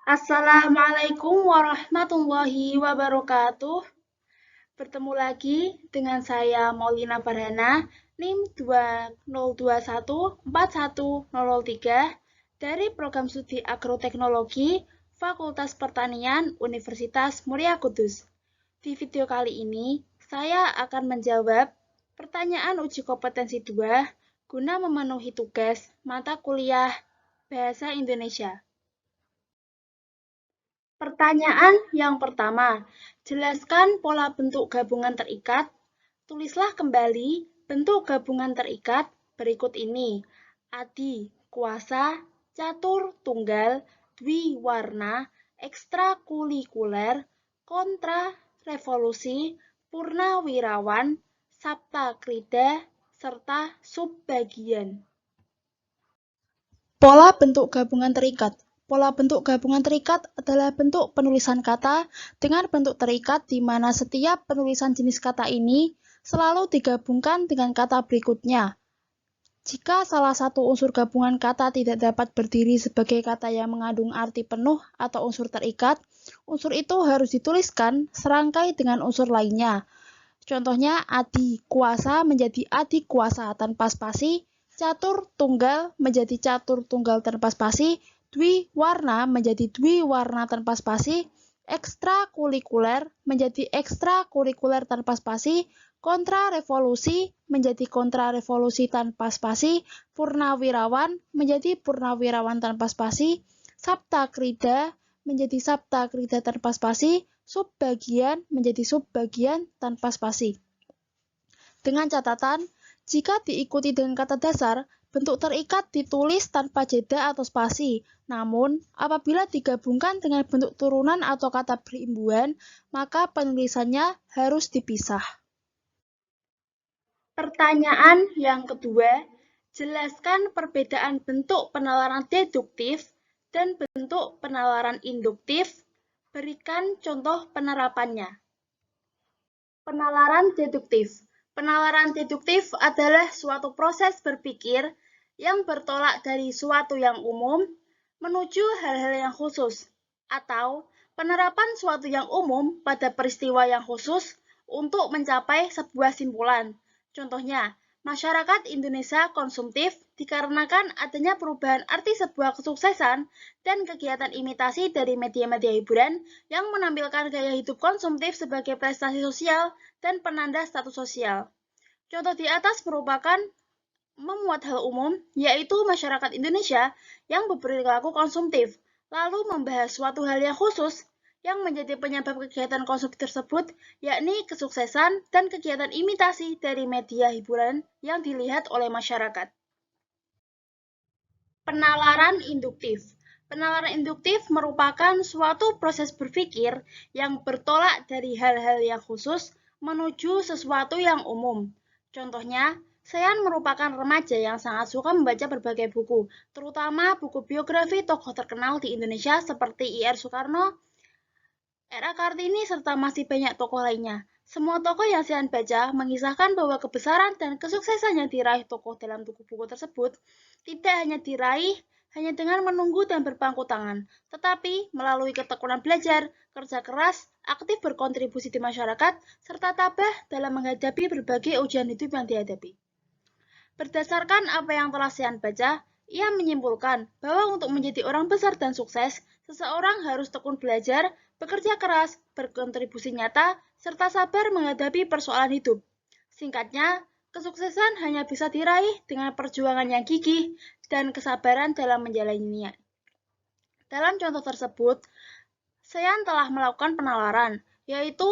Assalamualaikum warahmatullahi wabarakatuh. Bertemu lagi dengan saya Maulina Farhana, NIM 2021410003 dari Program Studi Agroteknologi Fakultas Pertanian Universitas Muria Kudus. Di video kali ini, saya akan menjawab pertanyaan uji kompetensi 2 guna memenuhi tugas mata kuliah Bahasa Indonesia. Pertanyaan yang pertama, jelaskan pola bentuk gabungan terikat. Tulislah kembali bentuk gabungan terikat berikut ini. Adi, kuasa, catur, tunggal, dwiwarna, ekstrakurikuler, kontra, revolusi, purnawirawan, saptakrida, serta subbagian. Pola bentuk gabungan terikat. Pola bentuk gabungan terikat adalah bentuk penulisan kata dengan bentuk terikat di mana setiap penulisan jenis kata ini selalu digabungkan dengan kata berikutnya. Jika salah satu unsur gabungan kata tidak dapat berdiri sebagai kata yang mengandung arti penuh atau unsur terikat, unsur itu harus dituliskan serangkai dengan unsur lainnya. Contohnya, adi kuasa menjadi adi kuasa tanpa spasi, catur tunggal menjadi catur tunggal tanpa spasi, dwi warna menjadi dwi warna tanpa spasi, ekstrakurikuler menjadi ekstrakurikuler tanpa spasi, kontra revolusi menjadi kontra revolusi tanpa spasi, purnawirawan menjadi purnawirawan tanpa spasi, saptakrida menjadi saptakrida tanpa spasi, subbagian menjadi subbagian tanpa spasi. Dengan catatan, jika diikuti dengan kata dasar, bentuk terikat ditulis tanpa jeda atau spasi. Namun, apabila digabungkan dengan bentuk turunan atau kata berimbuhan, maka penulisannya harus dipisah. Pertanyaan yang kedua, jelaskan perbedaan bentuk penalaran deduktif dan bentuk penalaran induktif. Berikan contoh penerapannya. Penalaran deduktif. Penalaran deduktif adalah suatu proses berpikir yang bertolak dari suatu yang umum menuju hal-hal yang khusus, atau penerapan suatu yang umum pada peristiwa yang khusus untuk mencapai sebuah simpulan. Contohnya, masyarakat Indonesia konsumtif dikarenakan adanya perubahan arti sebuah kesuksesan dan kegiatan imitasi dari media-media hiburan yang menampilkan gaya hidup konsumtif sebagai prestasi sosial dan penanda status sosial. Contoh di atas merupakan memuat hal umum, yaitu masyarakat Indonesia yang berperilaku konsumtif, lalu membahas suatu hal yang khusus yang menjadi penyebab kegiatan konsumtif tersebut, yakni kesuksesan dan kegiatan imitasi dari media hiburan yang dilihat oleh masyarakat. Penalaran induktif. Penalaran induktif merupakan suatu proses berpikir yang bertolak dari hal-hal yang khusus menuju sesuatu yang umum. Contohnya, Sean merupakan remaja yang sangat suka membaca berbagai buku, terutama buku biografi tokoh terkenal di Indonesia seperti I.R. Soekarno, R.A. Kartini, serta masih banyak tokoh lainnya. Semua tokoh yang Sean baca mengisahkan bahwa kebesaran dan kesuksesan yang diraih tokoh dalam buku-buku tersebut tidak hanya diraih hanya dengan menunggu dan berpangku tangan, tetapi melalui ketekunan belajar, kerja keras, aktif berkontribusi di masyarakat, serta tabah dalam menghadapi berbagai ujian hidup yang dihadapi. Berdasarkan apa yang telah Sean baca, ia menyimpulkan bahwa untuk menjadi orang besar dan sukses, seseorang harus tekun belajar, bekerja keras, berkontribusi nyata, serta sabar menghadapi persoalan hidup. Singkatnya, kesuksesan hanya bisa diraih dengan perjuangan yang gigih dan kesabaran dalam menjalaninya. Dalam contoh tersebut, Sean telah melakukan penalaran, yaitu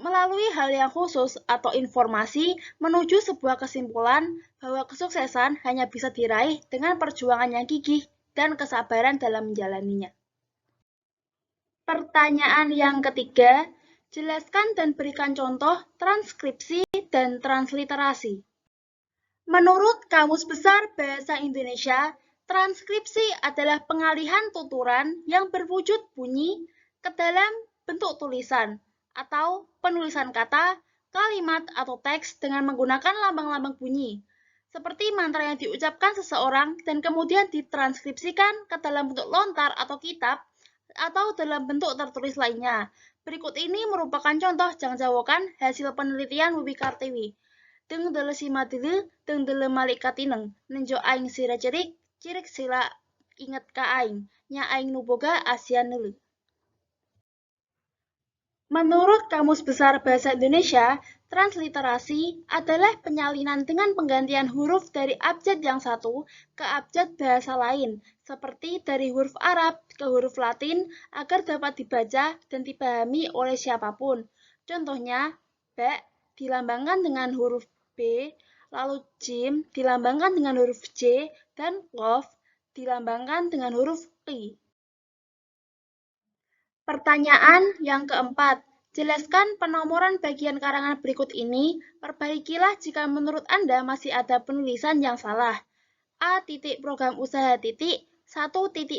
melalui hal yang khusus atau informasi menuju sebuah kesimpulan bahwa kesuksesan hanya bisa diraih dengan perjuangan yang gigih dan kesabaran dalam menjalaninya. Pertanyaan yang ketiga, jelaskan dan berikan contoh transkripsi dan transliterasi. Menurut Kamus Besar Bahasa Indonesia, transkripsi adalah pengalihan tuturan yang berwujud bunyi ke dalam bentuk tulisan atau penulisan kata, kalimat, atau teks dengan menggunakan lambang-lambang bunyi. seperti mantra yang diucapkan seseorang dan kemudian ditranskripsikan ke dalam bentuk lontar atau kitab atau dalam bentuk tertulis lainnya. Berikut ini merupakan contoh jangjawokan hasil penelitian Wiwi Kartiwi. Deng dele sima dele, deng dele malik katineng, nenjo aing sira cerik, cirik sila inget ka aing, nya aing nuboga asian nele. Menurut Kamus Besar Bahasa Indonesia, transliterasi adalah penyalinan dengan penggantian huruf dari abjad yang satu ke abjad bahasa lain, seperti dari huruf Arab ke huruf Latin agar dapat dibaca dan dipahami oleh siapapun. Contohnya, ba dilambangkan dengan huruf B, lalu jim dilambangkan dengan huruf J, dan qaf dilambangkan dengan huruf Q. Pertanyaan yang keempat, jelaskan penomoran bagian karangan berikut ini. Perbaikilah jika menurut Anda masih ada penulisan yang salah. A. Program usaha titik 1.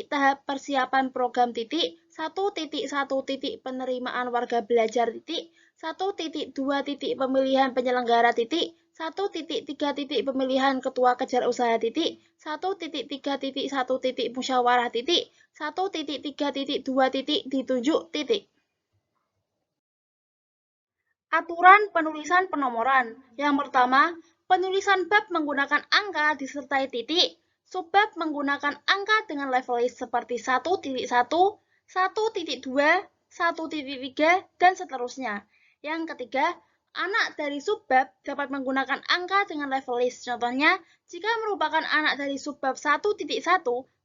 Tahap persiapan program titik 1.1. Penerimaan warga belajar titik 1.2. Pemilihan penyelenggara titik 1.3. Pemilihan ketua kejar usaha titik 1.3.1. Musyawarah titik 1.3.2. Ditunjuk titik. Aturan penulisan penomoran. Yang pertama, penulisan bab menggunakan angka disertai titik. Subbab menggunakan angka dengan level list seperti 1.1, 1.2, 1.3, dan seterusnya. Yang ketiga, anak dari subbab dapat menggunakan angka dengan level list. Contohnya, jika merupakan anak dari subbab 1.1,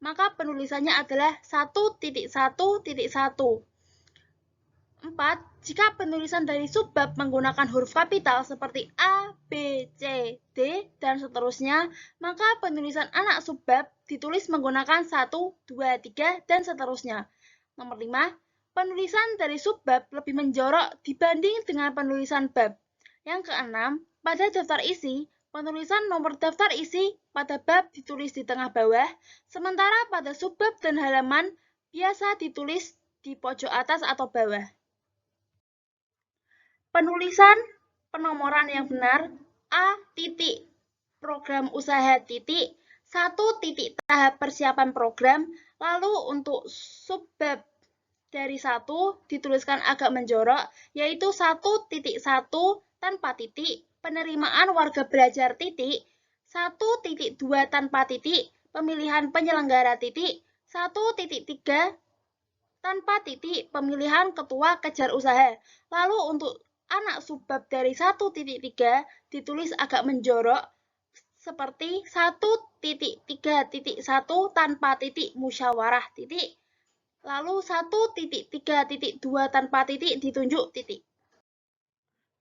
maka penulisannya adalah 1.1.1. 4. Jika penulisan dari subbab menggunakan huruf kapital seperti A, B, C, D, dan seterusnya, maka penulisan anak subbab ditulis menggunakan 1, 2, 3, dan seterusnya. Nomor 5. Penulisan dari subbab lebih menjorok dibanding dengan penulisan bab. Yang keenam, pada daftar isi, penulisan nomor daftar isi pada bab ditulis di tengah bawah, sementara pada subbab dan halaman biasa ditulis di pojok atas atau bawah. Penulisan penomoran yang benar, A. Program usaha titik 1. Tahap persiapan program, lalu untuk subbab dari 1 dituliskan agak menjorok, yaitu 1.1 tanpa titik, penerimaan warga belajar titik, 1.2 tanpa titik, pemilihan penyelenggara titik, 1.3 tanpa titik, pemilihan ketua kejar usaha. Lalu untuk anak subbab dari 1.3 ditulis agak menjorok seperti 1.3.1 tanpa titik musyawarah titik, lalu 1.3.2 tanpa titik ditunjuk titik.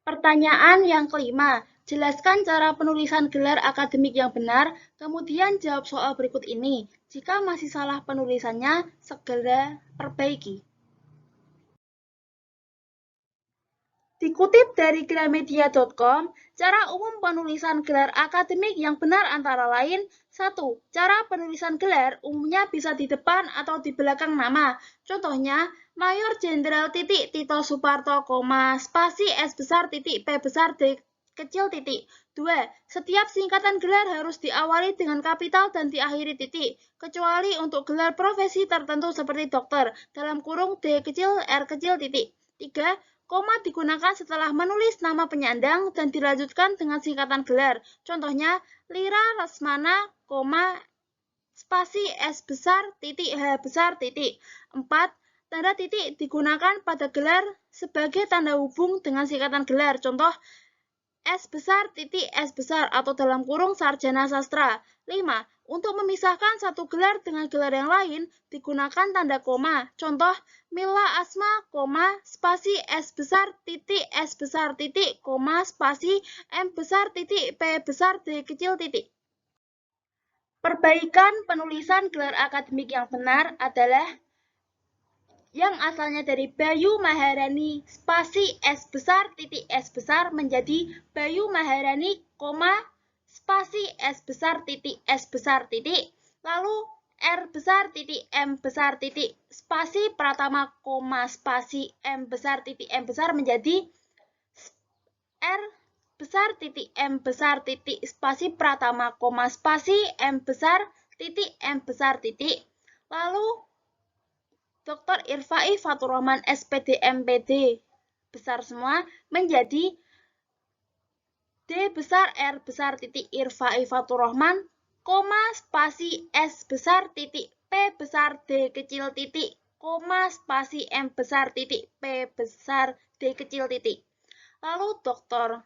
Pertanyaan yang kelima, jelaskan cara penulisan gelar akademik yang benar, kemudian jawab soal berikut ini. Jika masih salah penulisannya, segera perbaiki. Dikutip dari gramedia.com, cara umum penulisan gelar akademik yang benar antara lain 1. Cara penulisan gelar umumnya bisa di depan atau di belakang nama. Contohnya, Mayor Jenderal titik Tito Suparto, spasi S besar titik P besar D kecil titik. 2. Setiap singkatan gelar harus diawali dengan kapital dan diakhiri titik, kecuali untuk gelar profesi tertentu seperti dokter, dalam kurung D kecil R kecil titik. 3. Koma digunakan setelah menulis nama penyandang dan dilanjutkan dengan singkatan gelar. Contohnya, Lira Rasmana, spasi S besar, titik H besar, titik. 4. Tanda titik digunakan pada gelar sebagai tanda hubung dengan singkatan gelar. Contoh, S besar, titik S besar, atau dalam kurung sarjana sastra. 5. Untuk memisahkan satu gelar dengan gelar yang lain, digunakan tanda koma. Contoh, Mila Asma, spasi S besar, titik S besar, titik, spasi M besar, titik P besar, D kecil, titik. Perbaikan penulisan gelar akademik yang benar adalah yang asalnya dari Bayu Maharani, spasi S besar, titik S besar menjadi Bayu Maharani, spasi S besar, titik S besar, titik, lalu R besar, titik M besar, titik, spasi Pratama, spasi M besar, titik M besar menjadi R besar titik M besar titik spasi Pratama, koma spasi M besar titik M besar titik. Lalu Dr. Irfai Fatur Rahman SPD MPD besar semua menjadi D besar R besar titik Irfai Fatur Rahman, koma spasi S besar titik P besar D kecil titik, koma spasi M besar titik P besar D kecil titik. Lalu Dr.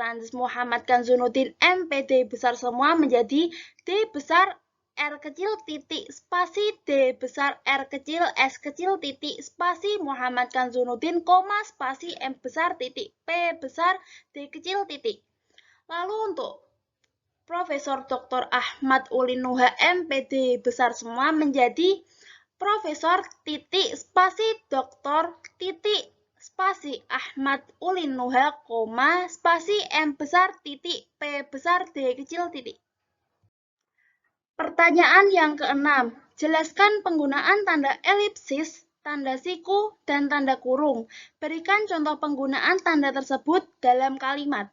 Andes Muhammad Kanzunuddin MPD besar semua menjadi D besar R kecil titik spasi D besar R kecil S kecil titik spasi Muhammad Kanzunuddin, koma spasi M besar titik P besar D kecil titik. Lalu untuk Profesor Dr. Ahmad Ulin Nuha MPD besar semua menjadi Profesor titik spasi Dr. titik spasi Ahmad Ulin Nuha, koma spasi M besar titik P besar D kecil titik. Pertanyaan yang keenam, jelaskan penggunaan tanda elipsis, tanda siku, dan tanda kurung. Berikan contoh penggunaan tanda tersebut dalam kalimat.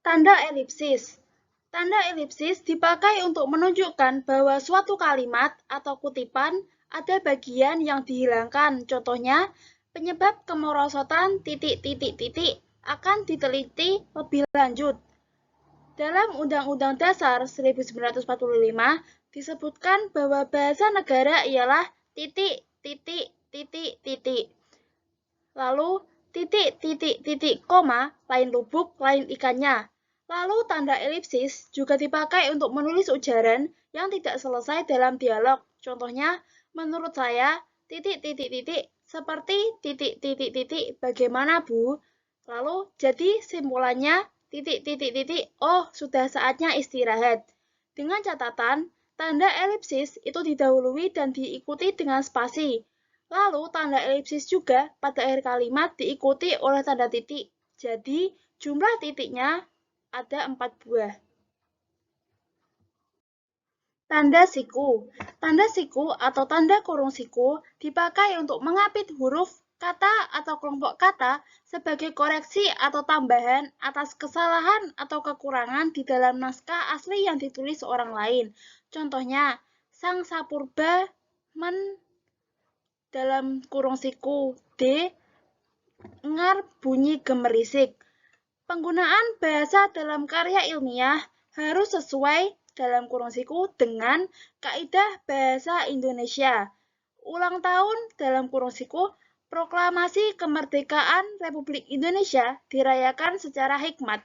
Tanda elipsis. Tanda elipsis dipakai untuk menunjukkan bahwa suatu kalimat atau kutipan ada bagian yang dihilangkan. Contohnya, penyebab kemerosotan titik-titik-titik akan diteliti lebih lanjut. Dalam Undang-Undang Dasar 1945 disebutkan bahwa bahasa negara ialah titik-titik-titik-titik. Lalu titik-titik-titik koma, lain lubuk, lain ikannya. Lalu tanda elipsis juga dipakai untuk menulis ujaran yang tidak selesai dalam dialog. Contohnya, menurut saya, titik-titik-titik seperti titik-titik-titik bagaimana Bu? Lalu jadi simpulannya titik-titik-titik, oh sudah saatnya istirahat. Dengan catatan, tanda elipsis itu didahului dan diikuti dengan spasi. Lalu tanda elipsis juga pada akhir kalimat diikuti oleh tanda titik. Jadi jumlah titiknya ada 4 buah. Tanda siku. Tanda siku atau tanda kurung siku dipakai untuk mengapit huruf, kata, atau kelompok kata sebagai koreksi atau tambahan atas kesalahan atau kekurangan di dalam naskah asli yang ditulis orang lain. Contohnya, Sang Sapurba dalam kurung siku D, ngar bunyi gemerisik. Penggunaan bahasa dalam karya ilmiah harus sesuai dalam kurung siku dengan kaidah bahasa Indonesia. Ulang tahun dalam kurung siku, proklamasi kemerdekaan Republik Indonesia dirayakan secara hikmat.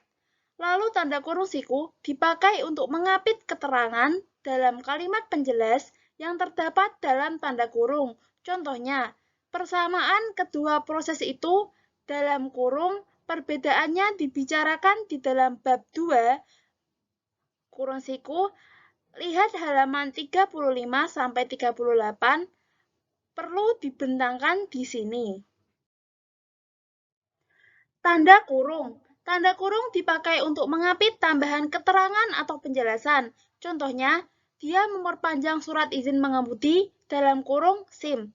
Lalu tanda kurung siku dipakai untuk mengapit keterangan dalam kalimat penjelas yang terdapat dalam tanda kurung. Contohnya, persamaan kedua proses itu dalam kurung perbedaannya dibicarakan di dalam bab 2 kurung siku. Lihat halaman 35-38. Perlu dibentangkan di sini. Tanda kurung. Tanda kurung dipakai untuk mengapit tambahan keterangan atau penjelasan. Contohnya, dia memperpanjang surat izin mengemudi dalam kurung SIM.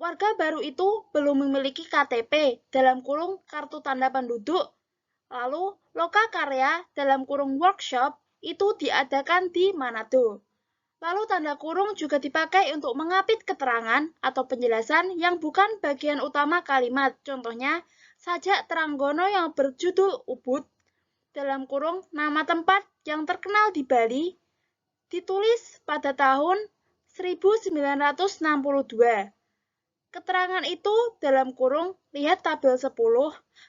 Warga baru itu belum memiliki KTP dalam kurung kartu tanda penduduk. Lalu, lokakarya dalam kurung workshop itu diadakan di Manado. Lalu tanda kurung juga dipakai untuk mengapit keterangan atau penjelasan yang bukan bagian utama kalimat. Contohnya, sajak Tranggono yang berjudul Ubud dalam kurung nama tempat yang terkenal di Bali ditulis pada tahun 1962. Keterangan itu dalam kurung lihat tabel 10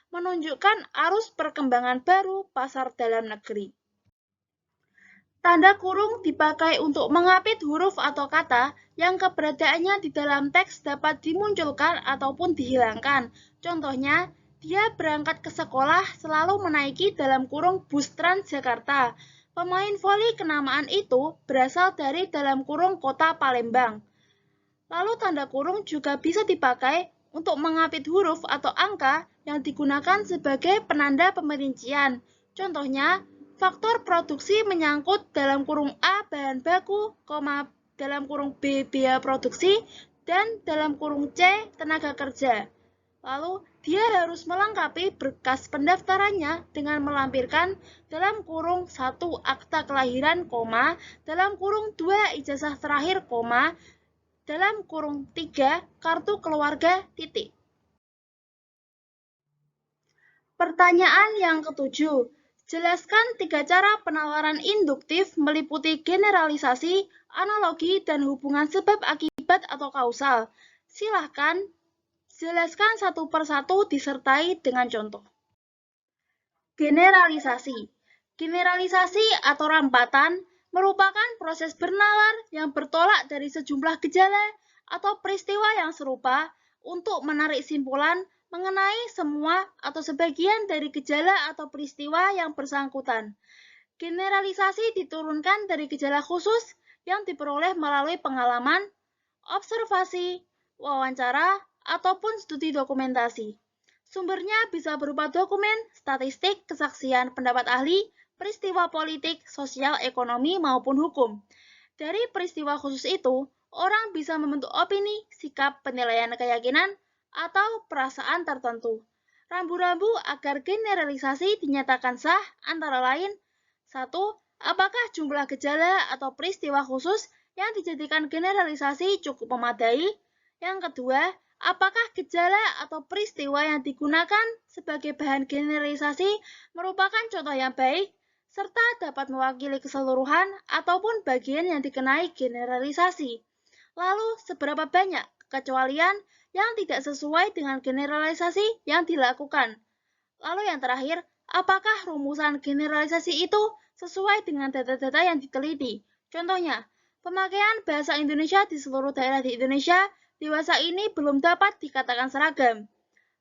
menunjukkan arus perkembangan baru pasar dalam negeri. Tanda kurung dipakai untuk mengapit huruf atau kata yang keberadaannya di dalam teks dapat dimunculkan ataupun dihilangkan. Contohnya, dia berangkat ke sekolah selalu menaiki dalam kurung bus Transjakarta. Pemain voli kenamaan itu berasal dari dalam kurung kota Palembang. Lalu tanda kurung juga bisa dipakai untuk mengapit huruf atau angka yang digunakan sebagai penanda pemerincian. Contohnya, faktor produksi menyangkut dalam kurung A bahan baku, dalam kurung B biaya produksi, dan dalam kurung C tenaga kerja. Lalu dia harus melengkapi berkas pendaftarannya dengan melampirkan dalam kurung 1 akta kelahiran, dalam kurung 2 ijazah terakhir, dalam kurung 3 kartu keluarga, titik. Pertanyaan yang ketujuh. Jelaskan 3 cara penawaran induktif meliputi generalisasi, analogi, dan hubungan sebab akibat atau kausal. Silahkan jelaskan satu persatu disertai dengan contoh. Generalisasi. Generalisasi atau rampatan merupakan proses bernawar yang bertolak dari sejumlah gejala atau peristiwa yang serupa untuk menarik simpulan mengenai semua atau sebagian dari gejala atau peristiwa yang bersangkutan. Generalisasi diturunkan dari gejala khusus yang diperoleh melalui pengalaman, observasi, wawancara, ataupun studi dokumentasi. Sumbernya bisa berupa dokumen, statistik, kesaksian, pendapat ahli, peristiwa politik, sosial, ekonomi, maupun hukum. Dari peristiwa khusus itu, orang bisa membentuk opini, sikap, penilaian keyakinan, atau perasaan tertentu. Rambu-rambu agar generalisasi dinyatakan sah antara lain: 1. Apakah jumlah gejala atau peristiwa khusus yang dijadikan generalisasi cukup memadai? Yang kedua, apakah gejala atau peristiwa yang digunakan sebagai bahan generalisasi merupakan contoh yang baik, serta dapat mewakili keseluruhan ataupun bagian yang dikenai generalisasi? Lalu, seberapa banyak kekecualian yang tidak sesuai dengan generalisasi yang dilakukan? Lalu yang terakhir, apakah rumusan generalisasi itu sesuai dengan data-data yang diteliti? Contohnya, pemakaian bahasa Indonesia di seluruh daerah di Indonesia dewasa ini belum dapat dikatakan seragam.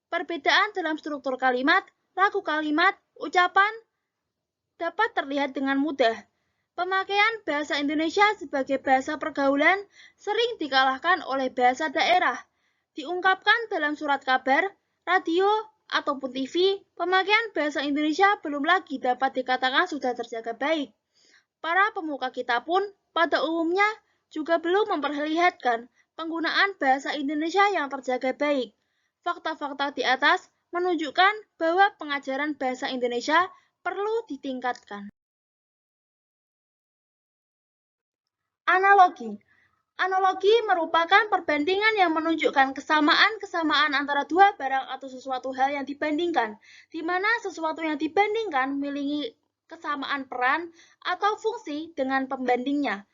Perbedaan dalam struktur kalimat, laku kalimat, ucapan dapat terlihat dengan mudah. Pemakaian bahasa Indonesia sebagai bahasa pergaulan sering dikalahkan oleh bahasa daerah. Diungkapkan dalam surat kabar, radio, ataupun TV, pemakaian bahasa Indonesia belum lagi dapat dikatakan sudah terjaga baik. Para pemuka kita pun pada umumnya juga belum memperlihatkan penggunaan bahasa Indonesia yang terjaga baik. Fakta-fakta di atas menunjukkan bahwa pengajaran bahasa Indonesia perlu ditingkatkan. Analogi. Analogi merupakan perbandingan yang menunjukkan kesamaan-kesamaan antara dua barang atau sesuatu hal yang dibandingkan, di mana sesuatu yang dibandingkan memiliki kesamaan peran atau fungsi dengan pembandingnya.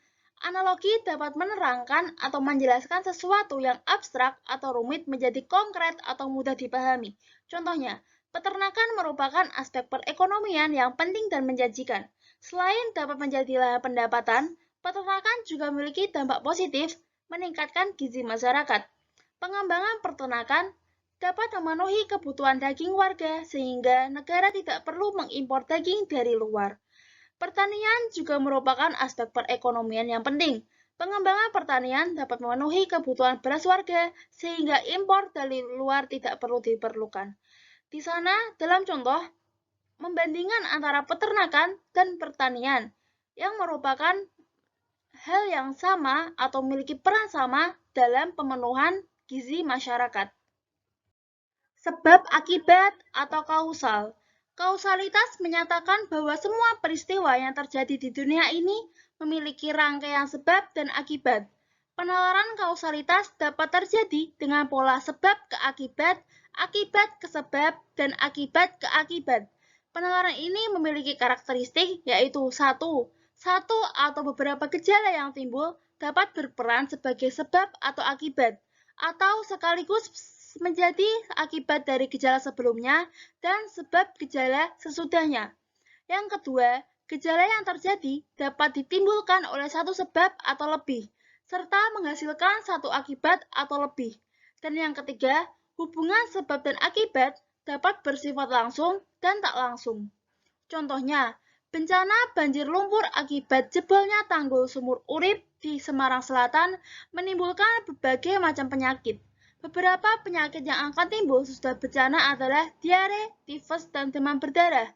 Analogi dapat menerangkan atau menjelaskan sesuatu yang abstrak atau rumit menjadi konkret atau mudah dipahami. Contohnya, peternakan merupakan aspek perekonomian yang penting dan menjanjikan. Selain dapat menjadi lahan pendapatan, peternakan juga memiliki dampak positif meningkatkan gizi masyarakat. Pengembangan peternakan dapat memenuhi kebutuhan daging warga sehingga negara tidak perlu mengimpor daging dari luar. Pertanian juga merupakan aspek perekonomian yang penting. Pengembangan pertanian dapat memenuhi kebutuhan beras warga sehingga impor dari luar tidak perlu diperlukan. Di sana, dalam contoh, membandingkan antara peternakan dan pertanian yang merupakan hal yang sama atau memiliki peran sama dalam pemenuhan gizi masyarakat. Sebab akibat atau kausal. Kausalitas menyatakan bahwa semua peristiwa yang terjadi di dunia ini memiliki rangkaian sebab dan akibat. Penalaran kausalitas dapat terjadi dengan pola sebab ke akibat, akibat ke sebab, dan akibat ke akibat. Penalaran ini memiliki karakteristik yaitu satu atau beberapa gejala yang timbul dapat berperan sebagai sebab atau akibat, atau sekaligus menjadi akibat dari gejala sebelumnya dan sebab gejala sesudahnya. Yang kedua, gejala yang terjadi dapat ditimbulkan oleh satu sebab atau lebih, serta menghasilkan satu akibat atau lebih. Dan yang ketiga, hubungan sebab dan akibat dapat bersifat langsung dan tak langsung. Contohnya, bencana banjir lumpur akibat jebolnya tanggul Sumur Urip di Semarang Selatan menimbulkan berbagai macam penyakit. Beberapa penyakit yang akan timbul sesudah bencana adalah diare, tifus, dan demam berdarah.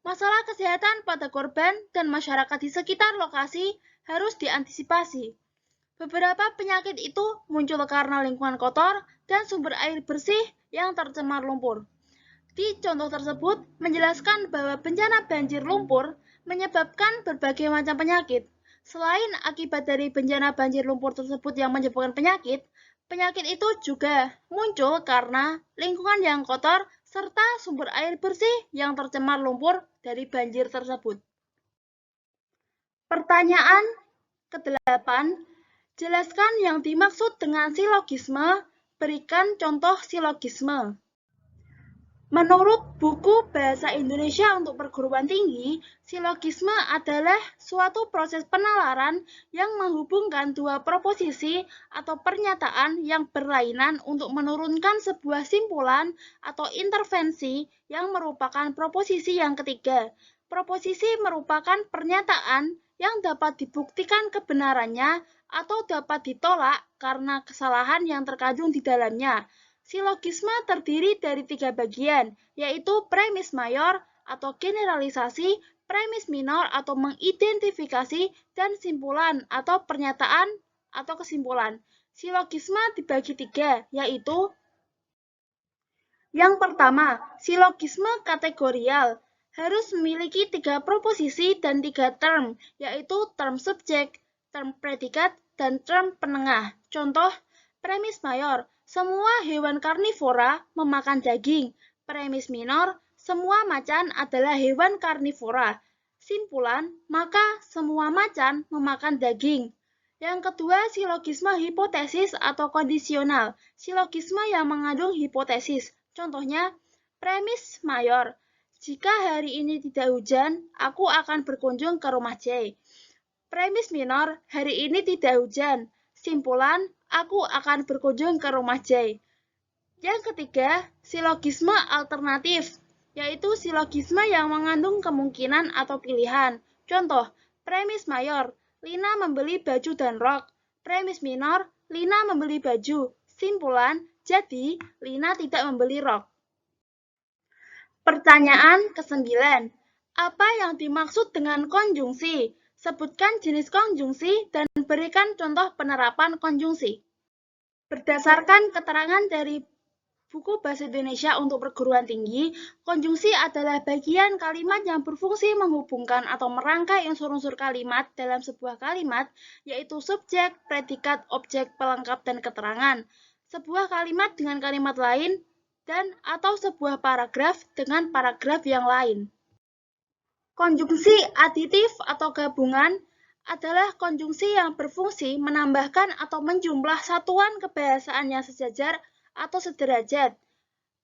Masalah kesehatan pada korban dan masyarakat di sekitar lokasi harus diantisipasi. Beberapa penyakit itu muncul karena lingkungan kotor dan sumber air bersih yang tercemar lumpur. Di contoh tersebut menjelaskan bahwa bencana banjir lumpur menyebabkan berbagai macam penyakit. Selain akibat dari bencana banjir lumpur tersebut yang menyebabkan penyakit, penyakit itu juga muncul karena lingkungan yang kotor serta sumber air bersih yang tercemar lumpur dari banjir tersebut. Pertanyaan ke-8, jelaskan yang dimaksud dengan silogisme, berikan contoh silogisme. Menurut buku Bahasa Indonesia untuk Perguruan Tinggi, silogisme adalah suatu proses penalaran yang menghubungkan dua proposisi atau pernyataan yang berlainan untuk menurunkan sebuah simpulan atau intervensi yang merupakan proposisi yang ketiga. Proposisi merupakan pernyataan yang dapat dibuktikan kebenarannya atau dapat ditolak karena kesalahan yang terkandung di dalamnya. Silogisme terdiri dari 3 bagian, yaitu premis mayor atau generalisasi, premis minor atau mengidentifikasi, dan simpulan atau pernyataan atau kesimpulan. Silogisme dibagi 3, yaitu yang pertama, silogisme kategorial harus memiliki 3 proposisi dan 3 term, yaitu term subjek, term predikat, dan term penengah. Contoh, premis mayor, semua hewan karnivora memakan daging. Premis minor, semua macan adalah hewan karnivora. Simpulan, maka semua macan memakan daging. Yang kedua, silogisme hipotesis atau kondisional. Silogisme yang mengandung hipotesis. Contohnya, premis mayor. Jika hari ini tidak hujan, aku akan berkunjung ke rumah J. Premis minor, hari ini tidak hujan. Simpulan, aku akan berkunjung ke rumah J. Yang ketiga, silogisme alternatif, yaitu silogisme yang mengandung kemungkinan atau pilihan. Contoh, premis mayor, Lina membeli baju dan rok. Premis minor, Lina membeli baju. Simpulan, jadi Lina tidak membeli rok. Pertanyaan ke-9. Apa yang dimaksud dengan konjungsi? Sebutkan jenis konjungsi dan berikan contoh penerapan konjungsi. Berdasarkan keterangan dari buku Bahasa Indonesia untuk Perguruan Tinggi, konjungsi adalah bagian kalimat yang berfungsi menghubungkan atau merangkai unsur-unsur kalimat dalam sebuah kalimat, yaitu subjek, predikat, objek, pelengkap, dan keterangan. Sebuah kalimat dengan kalimat lain dan atau sebuah paragraf dengan paragraf yang lain. Konjungsi aditif atau gabungan adalah konjungsi yang berfungsi menambahkan atau menjumlah satuan kebahasaan yang sejajar atau sederajat,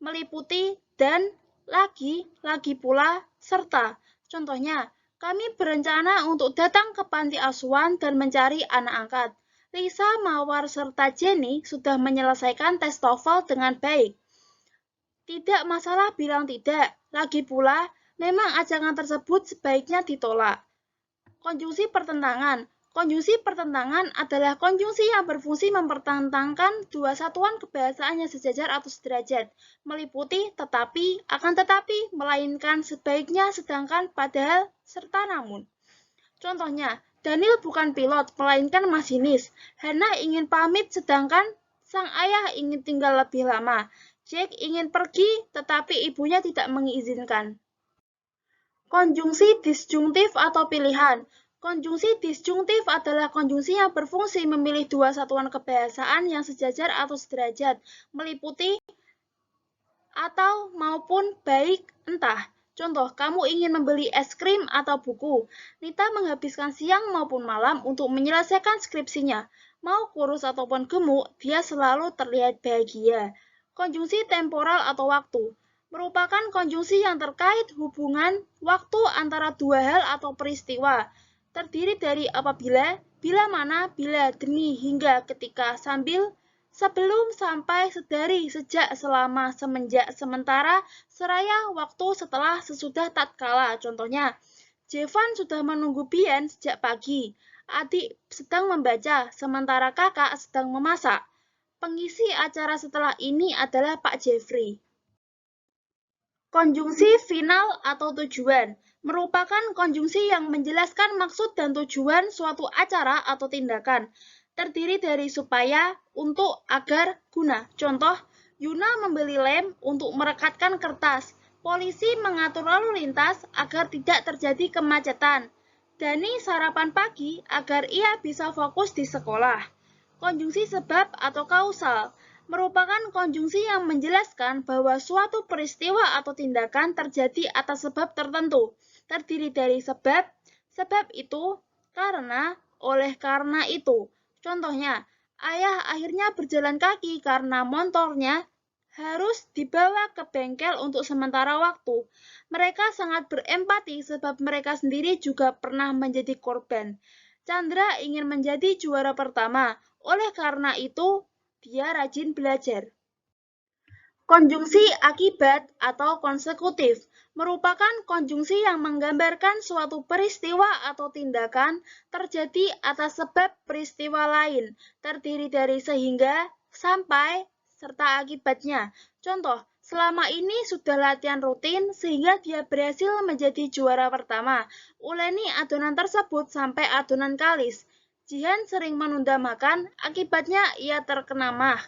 meliputi dan, lagi pula, serta. Contohnya, kami berencana untuk datang ke panti asuhan dan mencari anak angkat. Lisa, Mawar, serta Jenny sudah menyelesaikan tes TOEFL dengan baik. Tidak masalah bilang tidak. Lagi pula, memang ajakan tersebut sebaiknya ditolak. Konjungsi pertentangan. Konjungsi pertentangan adalah konjungsi yang berfungsi mempertentangkan dua satuan kebahasaan yang sejajar atau sederajat, meliputi tetapi, akan tetapi, melainkan, sebaiknya, sedangkan, padahal, serta namun. Contohnya, Daniel bukan pilot, melainkan masinis. Hannah ingin pamit sedangkan sang ayah ingin tinggal lebih lama. Jack ingin pergi, tetapi ibunya tidak mengizinkan. Konjungsi disjungtif atau pilihan. Konjungsi disjungtif adalah konjungsi yang berfungsi memilih dua satuan kebahasaan yang sejajar atau sederajat, meliputi atau maupun baik entah. Contoh, kamu ingin membeli es krim atau buku. Nita menghabiskan siang maupun malam untuk menyelesaikan skripsinya. Mau kurus ataupun gemuk, dia selalu terlihat bahagia. Konjungsi temporal atau waktu merupakan konjungsi yang terkait hubungan waktu antara dua hal atau peristiwa. Terdiri dari apabila, bila mana, bila, demi, hingga, ketika, sambil, sebelum, sampai, sedari, sejak, selama, semenjak, sementara, seraya, waktu, setelah, sesudah, tatkala. Contohnya, Jevan sudah menunggu Bian sejak pagi. Adik sedang membaca, sementara kakak sedang memasak. Pengisi acara setelah ini adalah Pak Jeffrey. Konjungsi final atau tujuan merupakan konjungsi yang menjelaskan maksud dan tujuan suatu acara atau tindakan. terdiri dari supaya, untuk, agar, guna. Contoh, Yuna membeli lem untuk merekatkan kertas. Polisi mengatur lalu lintas agar tidak terjadi kemacetan. Dani sarapan pagi agar ia bisa fokus di sekolah. Konjungsi sebab atau kausal merupakan konjungsi yang menjelaskan bahwa suatu peristiwa atau tindakan terjadi atas sebab tertentu. Terdiri dari sebab itu, karena, oleh karena itu. Contohnya, ayah akhirnya berjalan kaki karena motornya harus dibawa ke bengkel untuk sementara waktu. Mereka sangat berempati sebab mereka sendiri juga pernah menjadi korban. Chandra ingin menjadi juara pertama. Oleh karena itu, dia rajin belajar. Konjungsi akibat atau konsekutif merupakan konjungsi yang menggambarkan suatu peristiwa atau tindakan terjadi atas sebab peristiwa lain, terdiri dari sehingga, sampai, serta akibatnya. Contoh, selama ini sudah latihan rutin sehingga dia berhasil menjadi juara pertama. Uleni adonan tersebut sampai adonan kalis. Jihan sering menunda makan, akibatnya ia terkena mah.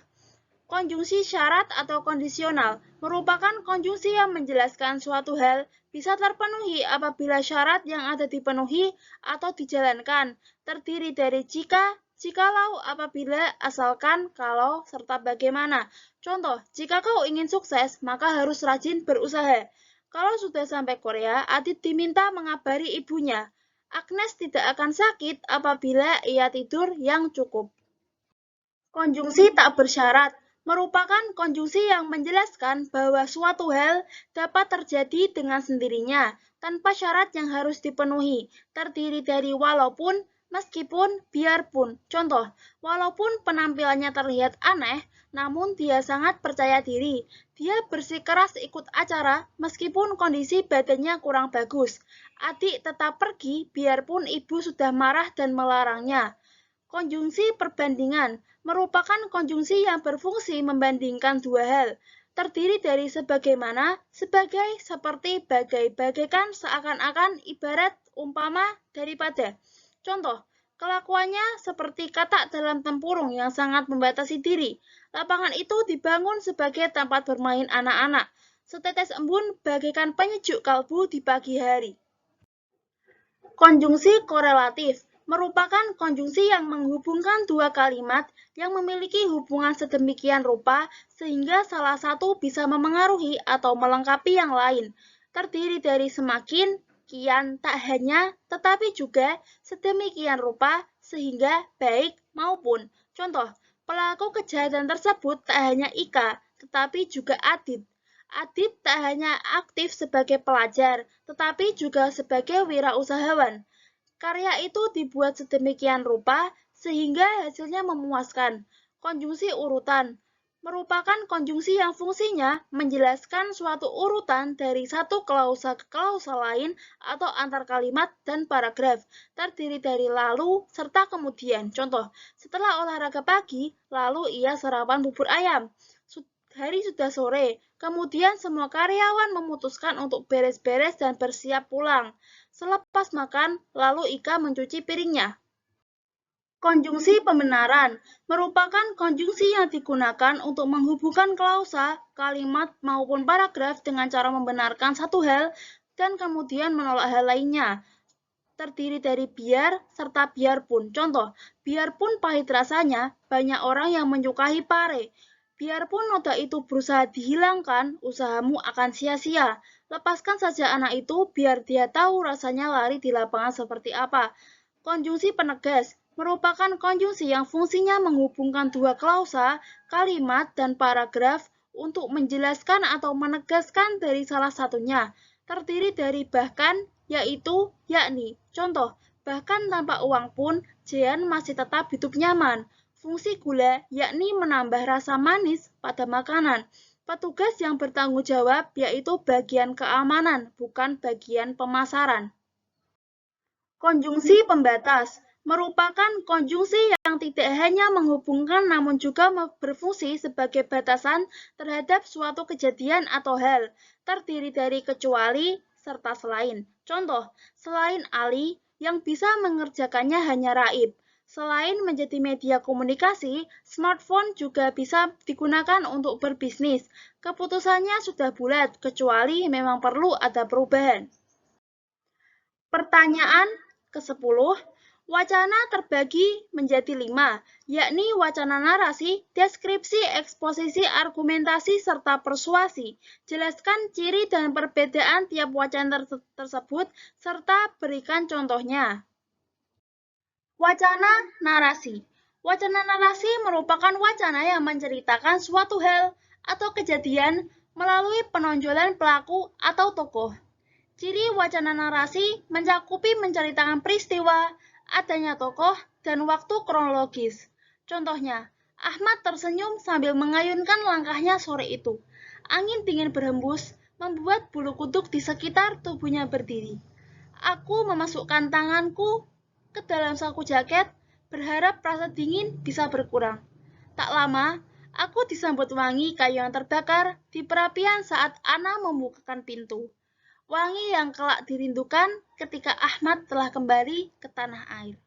Konjungsi syarat atau kondisional merupakan konjungsi yang menjelaskan suatu hal bisa terpenuhi apabila syarat yang ada dipenuhi atau dijalankan, terdiri dari jika, jikalau, apabila, asalkan, kalau, serta bagaimana. Contoh, jika kau ingin sukses, maka harus rajin berusaha. Kalau sudah sampai Korea, Adit diminta mengabari ibunya. Agnes tidak akan sakit apabila ia tidur yang cukup. Konjungsi tak bersyarat merupakan konjungsi yang menjelaskan bahwa suatu hal dapat terjadi dengan sendirinya, tanpa syarat yang harus dipenuhi, terdiri dari walaupun, meskipun, biarpun. Contoh, walaupun penampilannya terlihat aneh, namun dia sangat percaya diri. Dia bersikeras ikut acara meskipun kondisi badannya kurang bagus. Adik tetap pergi biarpun ibu sudah marah dan melarangnya. Konjungsi perbandingan merupakan konjungsi yang berfungsi membandingkan dua hal, terdiri dari sebagaimana, sebagai, seperti, bagai, bagaikan, seakan-akan, ibarat, umpama, daripada. Contoh, kelakuannya seperti katak dalam tempurung yang sangat membatasi diri. Lapangan itu dibangun sebagai tempat bermain anak-anak. Setetes embun bagaikan penyejuk kalbu di pagi hari. Konjungsi korelatif merupakan konjungsi yang menghubungkan dua kalimat yang memiliki hubungan sedemikian rupa sehingga salah satu bisa memengaruhi atau melengkapi yang lain. Terdiri dari semakin, kian, tak hanya, tetapi juga sedemikian rupa sehingga baik maupun. Contoh, pelaku kejahatan tersebut tak hanya Ika, tetapi juga Adit. Adit tak hanya aktif sebagai pelajar, tetapi juga sebagai wirausahawan. Karya itu dibuat sedemikian rupa sehingga hasilnya memuaskan. Konjungsi urutan merupakan konjungsi yang fungsinya menjelaskan suatu urutan dari satu klausa ke klausa lain atau antar kalimat dan paragraf, terdiri dari lalu serta kemudian. Contoh, setelah olahraga pagi, lalu ia sarapan bubur ayam. Hari sudah sore, kemudian semua karyawan memutuskan untuk beres-beres dan bersiap pulang. Selepas makan, lalu Ika mencuci piringnya. Konjungsi pembenaran merupakan konjungsi yang digunakan untuk menghubungkan klausa, kalimat, maupun paragraf dengan cara membenarkan satu hal dan kemudian menolak hal lainnya. Terdiri dari biar serta biarpun. Contoh, biarpun pahit rasanya, banyak orang yang menyukai pare. Biarpun noda itu berusaha dihilangkan, usahamu akan sia-sia. Lepaskan saja anak itu biar dia tahu rasanya lari di lapangan seperti apa. Konjungsi penegas merupakan konjungsi yang fungsinya menghubungkan dua klausa, kalimat, dan paragraf untuk menjelaskan atau menegaskan dari salah satunya. Terdiri dari bahkan, yaitu, yakni. Contoh, bahkan tanpa uang pun, Jean masih tetap hidup nyaman. Fungsi gula yakni menambah rasa manis pada makanan. Petugas yang bertanggung jawab yaitu bagian keamanan, bukan bagian pemasaran. Konjungsi pembatas merupakan konjungsi yang tidak hanya menghubungkan namun juga berfungsi sebagai batasan terhadap suatu kejadian atau hal, terdiri dari kecuali serta selain. Contoh, selain Ali, yang bisa mengerjakannya hanya Raib. Selain menjadi media komunikasi, smartphone juga bisa digunakan untuk berbisnis. Keputusannya sudah bulat, kecuali memang perlu ada perubahan. Pertanyaan ke-10, wacana terbagi menjadi 5, yakni wacana narasi, deskripsi, eksposisi, argumentasi, serta persuasi. Jelaskan ciri dan perbedaan tiap wacana tersebut, serta berikan contohnya. Wacana narasi. Wacana narasi merupakan wacana yang menceritakan suatu hal atau kejadian melalui penonjolan pelaku atau tokoh. Ciri wacana narasi mencakupi menceritakan peristiwa, adanya tokoh, dan waktu kronologis. Contohnya, Ahmad tersenyum sambil mengayunkan langkahnya sore itu. Angin dingin berhembus, membuat bulu kuduk di sekitar tubuhnya berdiri. Aku memasukkan tanganku ke dalam saku jaket, berharap rasa dingin bisa berkurang. Tak lama, aku disambut wangi kayu yang terbakar di perapian saat Ana membukakan pintu. Wangi yang kelak dirindukan ketika Ahmad telah kembali ke tanah air.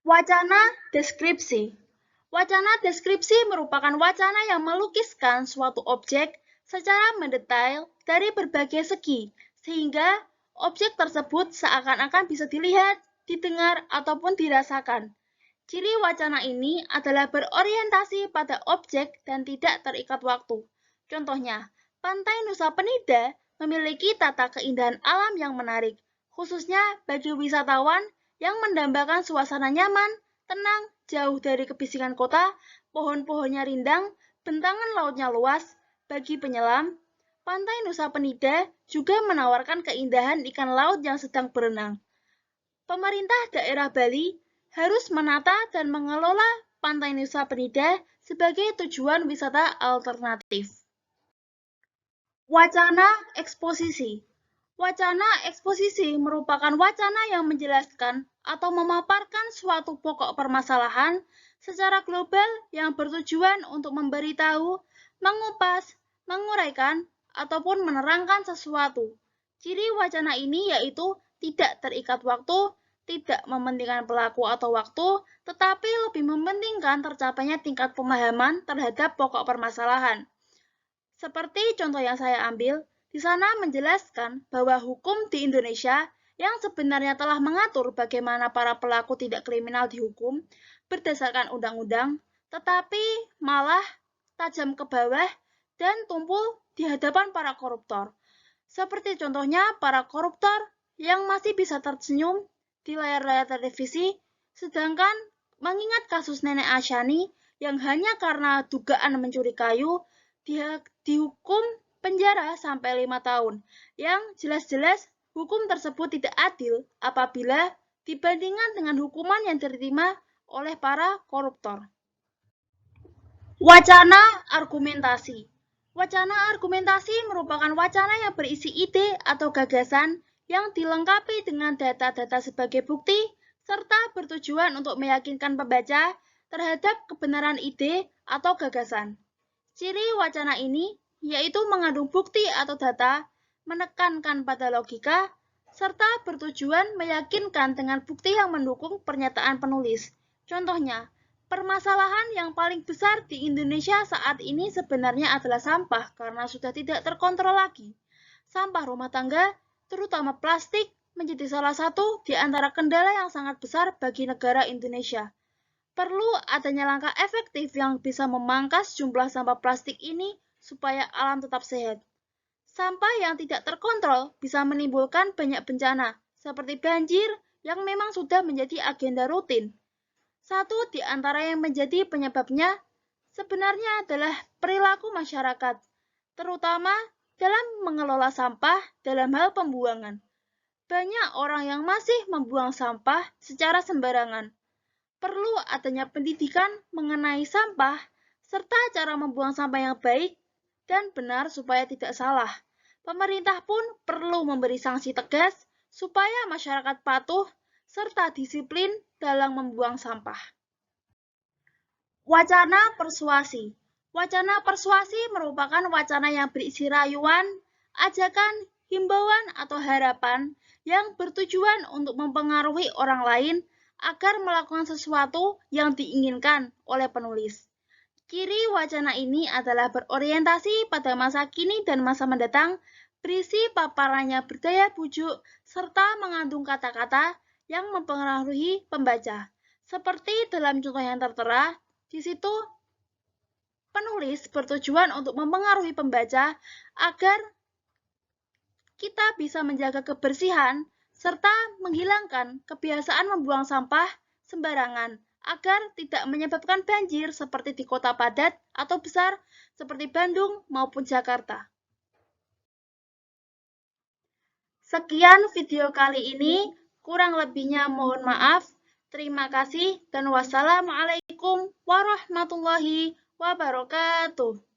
Wacana deskripsi. Wacana deskripsi merupakan wacana yang melukiskan suatu objek secara mendetail dari berbagai segi, sehingga objek tersebut seakan-akan bisa dilihat, didengar, ataupun dirasakan. Ciri wacana ini adalah berorientasi pada objek dan tidak terikat waktu. Contohnya, Pantai Nusa Penida memiliki tata keindahan alam yang menarik, khususnya bagi wisatawan yang mendambakan suasana nyaman, tenang, jauh dari kebisingan kota, pohon-pohonnya rindang, bentangan lautnya luas. Bagi penyelam, Pantai Nusa Penida juga menawarkan keindahan ikan laut yang sedang berenang. Pemerintah daerah Bali harus menata dan mengelola Pantai Nusa Penida sebagai tujuan wisata alternatif. Wacana eksposisi. Wacana eksposisi merupakan wacana yang menjelaskan atau memaparkan suatu pokok permasalahan secara global yang bertujuan untuk memberitahu, mengupas, menguraikan, ataupun menerangkan sesuatu. Ciri wacana ini yaitu tidak terikat waktu, tidak mementingkan pelaku atau waktu, tetapi lebih mementingkan tercapainya tingkat pemahaman terhadap pokok permasalahan. Seperti contoh yang saya ambil, di sana menjelaskan bahwa hukum di Indonesia yang sebenarnya telah mengatur bagaimana para pelaku tidak kriminal dihukum berdasarkan undang-undang, tetapi malah tajam ke bawah dan tumpul di hadapan para koruptor. Seperti contohnya para koruptor yang masih bisa tersenyum di layar-layar televisi, sedangkan mengingat kasus Nenek Asyani yang hanya karena dugaan mencuri kayu, dia dihukum penjara sampai 5 tahun, yang jelas-jelas hukum tersebut tidak adil apabila dibandingkan dengan hukuman yang diterima oleh para koruptor. Wacana argumentasi. Wacana argumentasi merupakan wacana yang berisi ide atau gagasan yang dilengkapi dengan data-data sebagai bukti, serta bertujuan untuk meyakinkan pembaca terhadap kebenaran ide atau gagasan. Ciri wacana ini yaitu mengandung bukti atau data, menekankan pada logika, serta bertujuan meyakinkan dengan bukti yang mendukung pernyataan penulis. Contohnya, permasalahan yang paling besar di Indonesia saat ini sebenarnya adalah sampah karena sudah tidak terkontrol lagi. Sampah rumah tangga, terutama plastik, menjadi salah satu di antara kendala yang sangat besar bagi negara Indonesia. Perlu adanya langkah efektif yang bisa memangkas jumlah sampah plastik ini supaya alam tetap sehat. Sampah yang tidak terkontrol bisa menimbulkan banyak bencana, seperti banjir yang memang sudah menjadi agenda rutin. Satu di antara yang menjadi penyebabnya sebenarnya adalah perilaku masyarakat, terutama dalam mengelola sampah dalam hal pembuangan. Banyak orang yang masih membuang sampah secara sembarangan. Perlu adanya pendidikan mengenai sampah, serta cara membuang sampah yang baik dan benar supaya tidak salah. Pemerintah pun perlu memberi sanksi tegas supaya masyarakat patuh serta disiplin dalam membuang sampah. Wacana persuasi. Wacana persuasi merupakan wacana yang berisi rayuan, ajakan, himbauan, atau harapan yang bertujuan untuk mempengaruhi orang lain agar melakukan sesuatu yang diinginkan oleh penulis. Ciri wacana ini adalah berorientasi pada masa kini dan masa mendatang, berisi paparannya berdaya bujuk, serta mengandung kata-kata yang mempengaruhi pembaca. Seperti dalam contoh yang tertera, di situ penulis bertujuan untuk mempengaruhi pembaca agar kita bisa menjaga kebersihan serta menghilangkan kebiasaan membuang sampah sembarangan agar tidak menyebabkan banjir seperti di kota padat atau besar seperti Bandung maupun Jakarta. Sekian video kali ini, kurang lebihnya mohon maaf. Terima kasih dan wassalamualaikum warahmatullahi wabarakatuh.